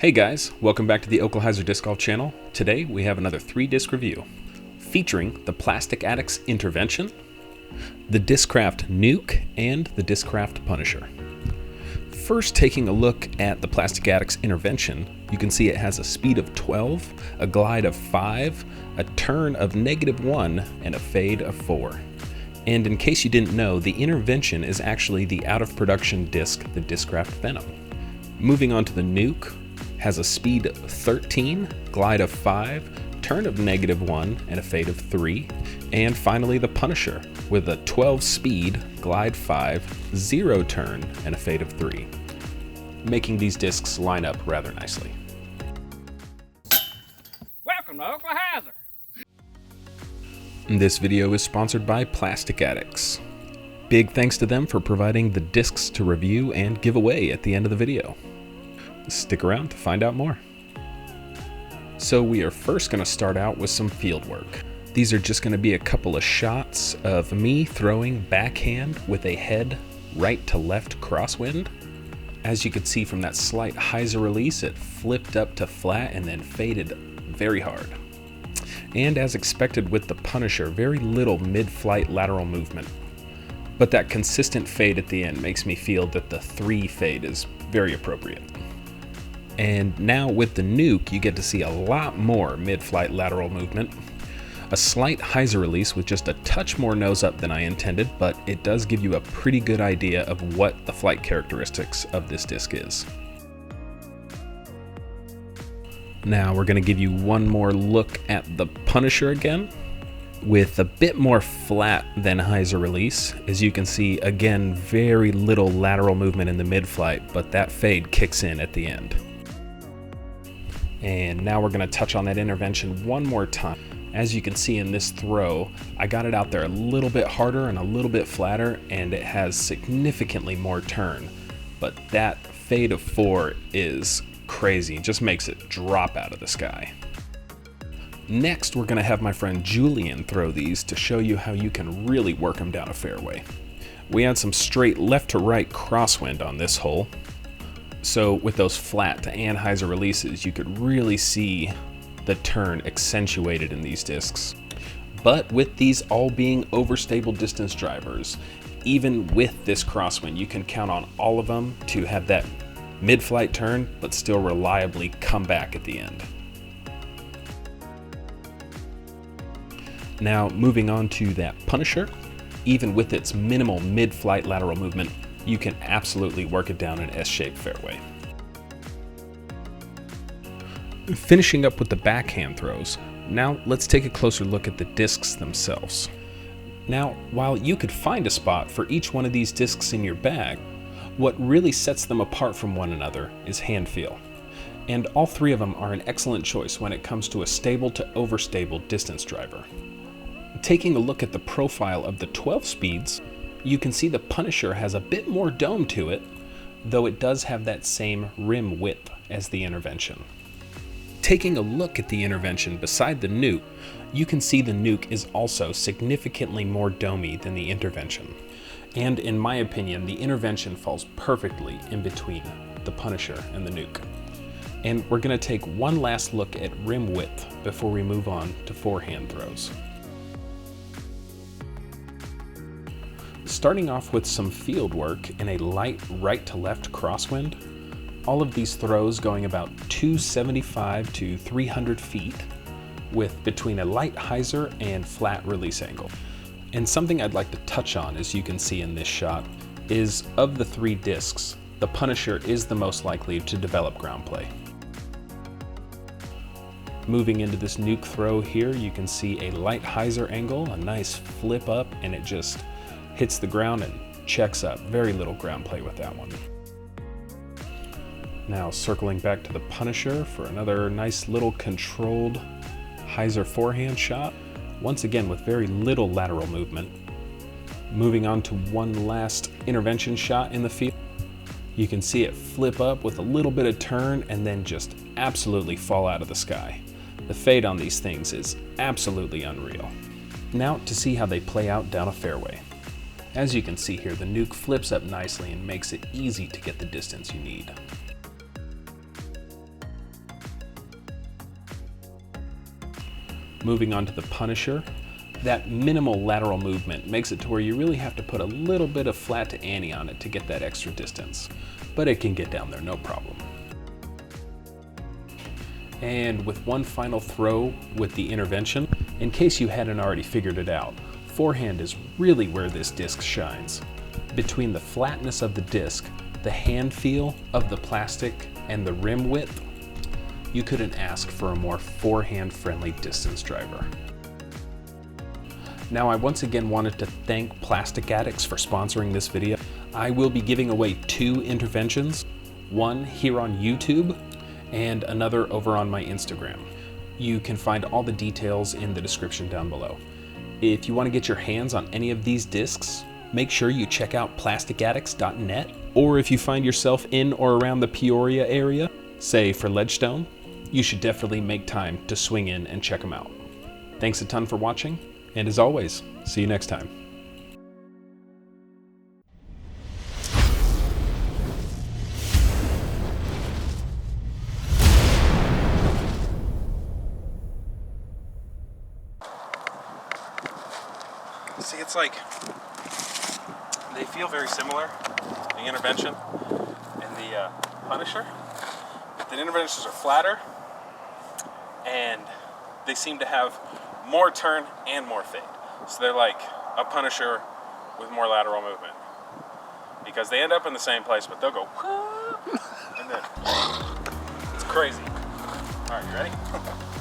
Hey guys, welcome back to the Oklahyzer Disc Golf channel. Today we have another 3-disc review featuring the Plastic Addicts Intervention, the Discraft Nuke, and the Discraft Punisher. First, taking a look at the Plastic Addicts Intervention, you can see it has a speed of 12, a glide of 5, a turn of -1, and a fade of 4. And in case you didn't know, the Intervention is actually the out-of-production disc, the Discraft Venom. Moving on to the Nuke, has a speed of 13, glide of 5, turn of -1, and a fade of 3. And finally the Punisher, with a 12 speed, glide 5, 0 turn, and a fade of 3. Making these discs line up rather nicely. Welcome to Oklahyzer! This video is sponsored by Plastic Addicts. Big thanks to them for providing the discs to review and give away at the end of the video. Stick around to find out more. So we are first going to start out with some field work. These are just going to be a couple of shots of me throwing backhand with a head right to left crosswind. As you can see from that slight hyzer release, it flipped up to flat and then faded very hard. And as expected with the Punisher, very little mid-flight lateral movement. But that consistent fade at the end makes me feel that the 3 fade is very appropriate. And now with the Nuke, you get to see a lot more mid-flight lateral movement. A slight hyzer release with just a touch more nose up than I intended, but it does give you a pretty good idea of what the flight characteristics of this disc is. Now we're going to give you one more look at the Punisher again, with a bit more flat than hyzer release. As you can see, again, very little lateral movement in the mid-flight, but that fade kicks in at the end. And now we're going to touch on that intervention one more time. As you can see in this throw, I got it out there a little bit harder and a little bit flatter, and it has significantly more turn. But that fade of 4 is crazy. It just makes it drop out of the sky. Next, we're going to have my friend Julian throw these to show you how you can really work them down a fairway. We had some straight left to right crosswind on this hole. So with those flat and hyzer releases, you could really see the turn accentuated in these discs. But with these all being overstable distance drivers, even with this crosswind, you can count on all of them to have that mid-flight turn, but still reliably come back at the end. Now moving on to that Punisher, even with its minimal mid-flight lateral movement, you can absolutely work it down an S-shaped fairway. Finishing up with the backhand throws, now let's take a closer look at the discs themselves. Now, while you could find a spot for each one of these discs in your bag, what really sets them apart from one another is hand feel. And all 3 of them are an excellent choice when it comes to a stable to overstable distance driver. Taking a look at the profile of the 12 speeds, you can see the Punisher has a bit more dome to it, though it does have that same rim width as the Intervention. Taking a look at the Intervention beside the Nuke, you can see the Nuke is also significantly more domey than the Intervention. And in my opinion, the Intervention falls perfectly in between the Punisher and the Nuke. And we're going to take one last look at rim width before we move on to forehand throws. Starting off with some field work in a light right to left crosswind, all of these throws going about 275 to 300 feet with between a light hyzer and flat release angle. And something I'd like to touch on, as you can see in this shot, is of the 3 discs, the Punisher is the most likely to develop ground play. Moving into this Nuke throw here, you can see a light hyzer angle, a nice flip up, and it just hits the ground and checks up. Very little ground play with that one. Now circling back to the Punisher for another nice little controlled hyzer forehand shot, once again with very little lateral movement. Moving on to one last intervention shot in the field. You can see it flip up with a little bit of turn and then just absolutely fall out of the sky. The fade on these things is absolutely unreal. Now to see how they play out down a fairway. As you can see here, the Nuke flips up nicely and makes it easy to get the distance you need. Moving on to the Punisher, that minimal lateral movement makes it to where you really have to put a little bit of flat to ante on it to get that extra distance, but it can get down there no problem. And with one final throw with the intervention, in case you hadn't already figured it out, forehand is really where this disc shines. Between the flatness of the disc, the hand feel of the plastic, and the rim width, you couldn't ask for a more forehand-friendly distance driver. Now, I once again wanted to thank Plastic Addicts for sponsoring this video. I will be giving away 2 interventions, one here on YouTube and another over on my Instagram. You can find all the details in the description down below. If you want to get your hands on any of these discs, make sure you check out plasticaddicts.net, or if you find yourself in or around the Peoria area, say for Ledgestone, you should definitely make time to swing in and check them out. Thanks a ton for watching, and as always, see you next time. See, it's like they feel very similar, the intervention and the Punisher. The interventions are flatter and they seem to have more turn and more fade. So they're like a Punisher with more lateral movement, because they end up in the same place, but they'll go and then it's crazy. All right, you ready?